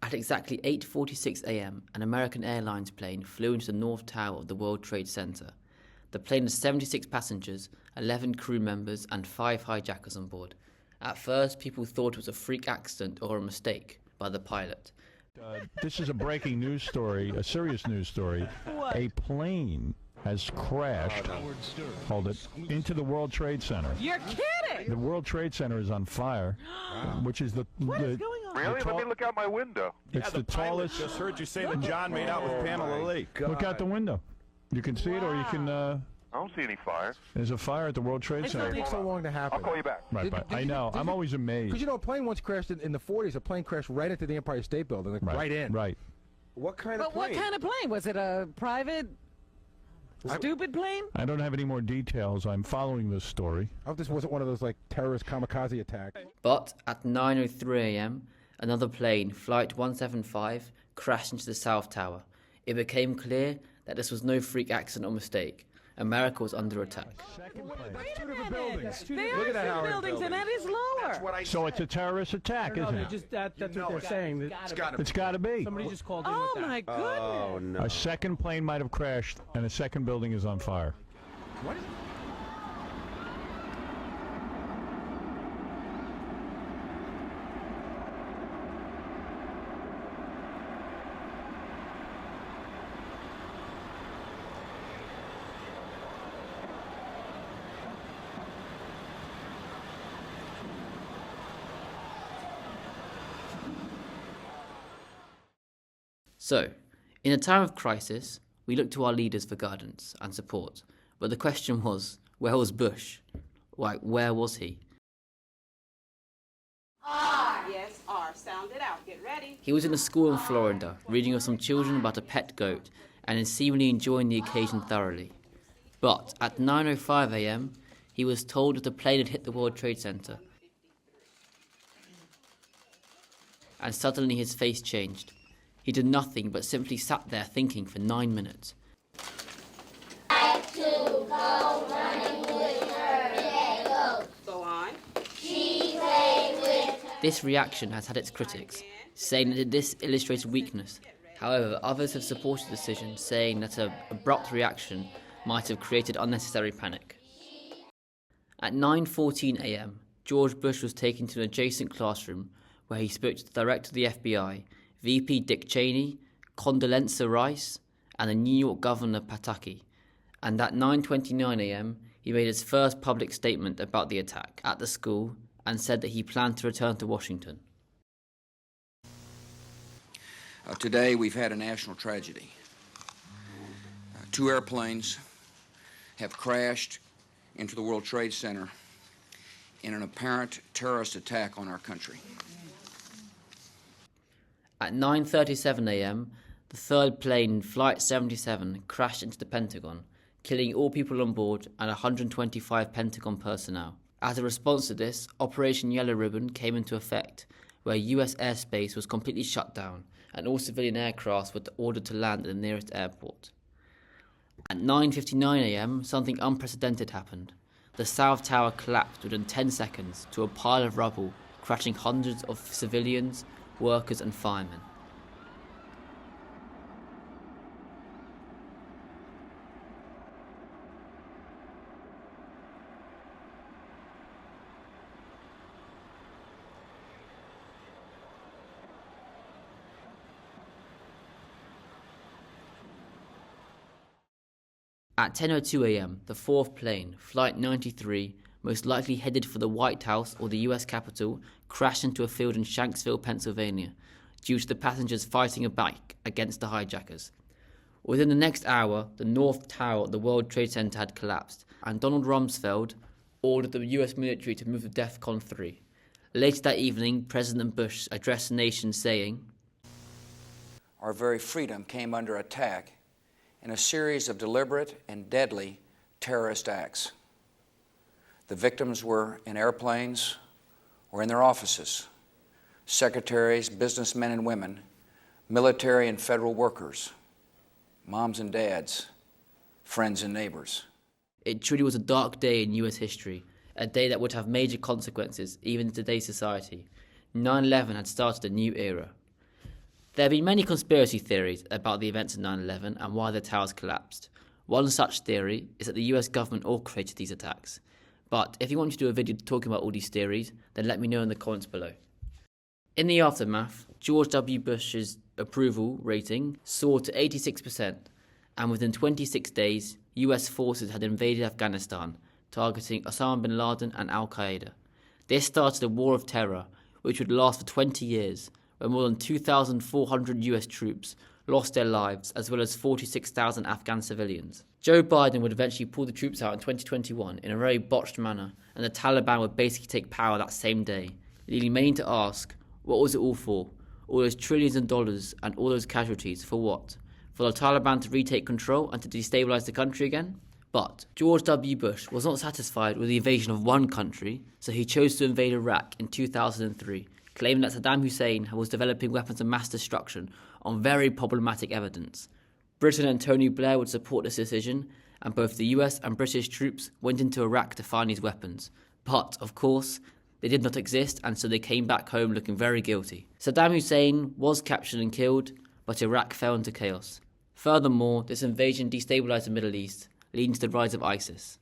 At exactly 8:46 a.m., an American Airlines plane flew into the North Tower of the World Trade Center. The plane had 76 passengers, 11 crew members, and 5 hijackers on board. At first, people thought it was a freak accident or a mistake by the pilot. This is a breaking news story, a serious news story. What? A plane has crashed, hold it, into the World Trade Center. You're kidding! The World Trade Center is on fire, which is What is going on? Really? Let me look out my window. It's the tallest. Just heard you say that John made out with Pamela Lee. Look out the window. You can see it, or you can. I don't see any fire. There's a fire at the World Trade It's Center. not It takes so long to happen. I'll call you back. Right, but I know. I'm always amazed. Because, a plane once crashed in the 40s. A plane crashed right into the Empire State Building, like right in. Right. What kind But of plane? what kind of plane? Was it a private, stupid plane? I don't have any more details. I'm following this story. I hope this wasn't one of those, terrorist kamikaze attacks. But at 9:03 a.m., another plane, Flight 175, crashed into the South Tower. It became clear that this was no freak accident or mistake. America was under attack. That's two different buildings. They Look are at that, two Howard. buildings, and that is lower. So it's a terrorist attack, isn't it? That's what they're saying. It's got to be. Somebody just called in Oh, with that. my goodness. Oh, no. A second plane might have crashed, and a second building is on fire. What? So, in a time of crisis, we look to our leaders for guidance and support. But the question was, where was Bush? Where was he? R. Yes, R. Sound it out. Get ready. He was in a school in Florida, reading with some children about a pet goat, and is seemingly enjoying the occasion thoroughly. But at 9:05 a.m., he was told that the plane had hit the World Trade Center. And suddenly his face changed. He did nothing but simply sat there thinking for 9 minutes. Go on. This reaction has had its critics, saying that this illustrates weakness. However, others have supported the decision, saying that an abrupt reaction might have created unnecessary panic. At 9:14 a.m., George Bush was taken to an adjacent classroom where he spoke to the director of the FBI, VP Dick Cheney, Condoleezza Rice, and the New York Governor Pataki. And at 9:29 a.m., he made his first public statement about the attack at the school and said that he planned to return to Washington. Today we've had a national tragedy. 2 airplanes have crashed into the World Trade Center in an apparent terrorist attack on our country. At 9:37 a.m., the third plane, Flight 77, crashed into the Pentagon, killing all people on board and 125 Pentagon personnel. As a response to this, Operation Yellow Ribbon came into effect, where US airspace was completely shut down and all civilian aircraft were ordered to land at the nearest airport. At 9:59 a.m., something unprecedented happened. The South Tower collapsed within 10 seconds to a pile of rubble, crashing hundreds of civilians, workers and firemen. At 10:02 a.m., the fourth plane, Flight 93, most likely headed for the White House or the US Capitol, crashed into a field in Shanksville, Pennsylvania, due to the passengers fighting back against the hijackers. Within the next hour, the North Tower of the World Trade Center had collapsed, and Donald Rumsfeld ordered the US military to move to DEFCON 3. Later that evening, President Bush addressed the nation saying, Our very freedom came under attack in a series of deliberate and deadly terrorist acts. The victims were in airplanes or in their offices, secretaries, businessmen and women, military and federal workers, moms and dads, friends and neighbors. It truly was a dark day in US history, a day that would have major consequences even in today's society. 9/11 had started a new era. There have been many conspiracy theories about the events of 9/11 and why the towers collapsed. One such theory is that the US government orchestrated these attacks. But if you want me to do a video talking about all these theories, then let me know in the comments below. In the aftermath, George W. Bush's approval rating soared to 86%, and within 26 days, US forces had invaded Afghanistan, targeting Osama bin Laden and Al-Qaeda. This started a war of terror, which would last for 20 years, where more than 2,400 US troops lost their lives, as well as 46,000 Afghan civilians. Joe Biden would eventually pull the troops out in 2021 in a very botched manner, and the Taliban would basically take power that same day, leading many to ask, what was it all for? All those trillions of dollars and all those casualties, for what? For the Taliban to retake control and to destabilise the country again? But George W. Bush was not satisfied with the invasion of one country, so he chose to invade Iraq in 2003, claiming that Saddam Hussein was developing weapons of mass destruction on very problematic evidence. Britain and Tony Blair would support this decision, and both the US and British troops went into Iraq to find these weapons. But, of course, they did not exist, and so they came back home looking very guilty. Saddam Hussein was captured and killed, but Iraq fell into chaos. Furthermore, this invasion destabilised the Middle East, leading to the rise of ISIS.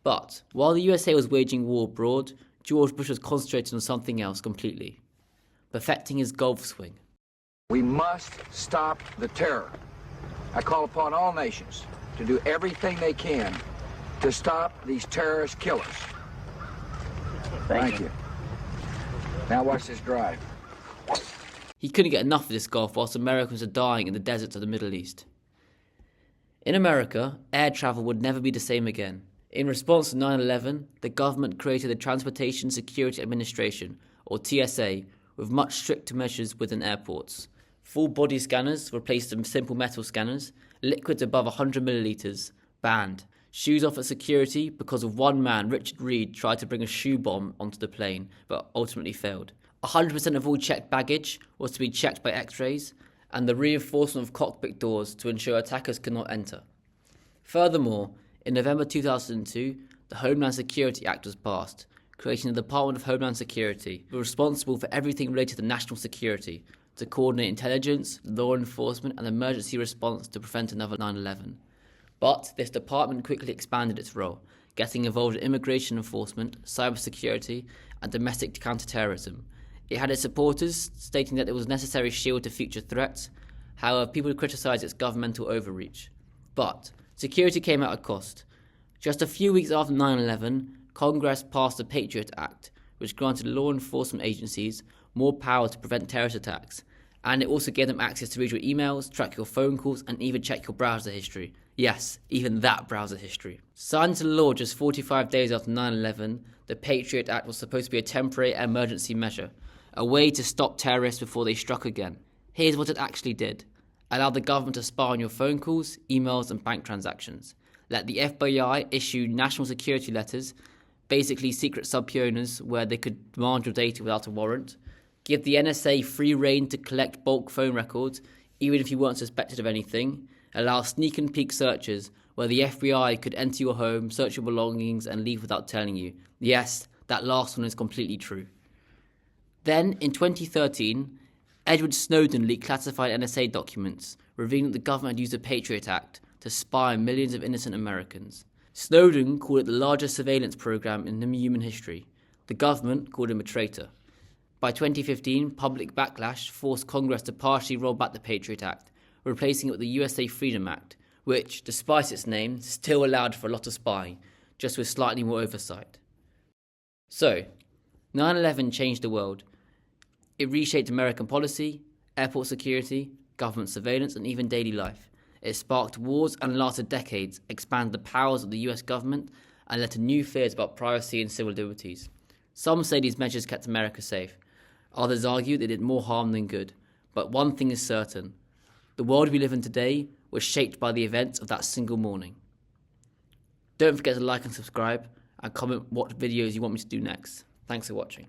But, while the USA was waging war abroad, George Bush was concentrating on something else completely: perfecting his golf swing. We must stop the terror. I call upon all nations to do everything they can to stop these terrorist killers. Thank you. Now watch this drive. He couldn't get enough of this golf whilst Americans are dying in the deserts of the Middle East. In America, air travel would never be the same again. In response to 9/11, the government created the Transportation Security Administration, or TSA, with much stricter measures within airports. Full body scanners replaced with simple metal scanners, liquids above 100 millilitres, banned. Shoes off at security because of one man, Richard Reed, tried to bring a shoe bomb onto the plane, but ultimately failed. 100% of all checked baggage was to be checked by x-rays, and the reinforcement of cockpit doors to ensure attackers could not enter. Furthermore, in November 2002, the Homeland Security Act was passed, creating the Department of Homeland Security, responsible for everything related to national security, to coordinate intelligence, law enforcement, and emergency response to prevent another 9/11. But this department quickly expanded its role, getting involved in immigration enforcement, cybersecurity, and domestic counterterrorism. It had its supporters stating that it was a necessary shield to future threats. However, people criticised its governmental overreach. But security came at a cost. Just a few weeks after 9/11, Congress passed the Patriot Act, which granted law enforcement agencies more power to prevent terrorist attacks, and it also gave them access to read your emails, track your phone calls, and even check your browser history. Yes, even that browser history. Signed into law just 45 days after 9/11, the Patriot Act was supposed to be a temporary emergency measure, a way to stop terrorists before they struck again. Here's what it actually did: allow the government to spy on your phone calls, emails, and bank transactions. Let the FBI issue national security letters, basically secret subpoenas where they could demand your data without a warrant. Give the NSA free rein to collect bulk phone records, even if you weren't suspected of anything. Allow sneak and peek searches, where the FBI could enter your home, search your belongings, and leave without telling you. Yes, that last one is completely true. Then, in 2013, Edward Snowden leaked classified NSA documents, revealing that the government had used the Patriot Act to spy on millions of innocent Americans. Snowden called it the largest surveillance program in human history. The government called him a traitor. By 2015, public backlash forced Congress to partially roll back the Patriot Act, replacing it with the USA Freedom Act, which, despite its name, still allowed for a lot of spying, just with slightly more oversight. So, 9/11 changed the world. It reshaped American policy, airport security, government surveillance, and even daily life. It sparked wars and lasted decades, expanded the powers of the US government, and led to new fears about privacy and civil liberties. Some say these measures kept America safe. Others argue they did more harm than good. But one thing is certain: the world we live in today was shaped by the events of that single morning. Don't forget to like and subscribe, and comment what videos you want me to do next. Thanks for watching.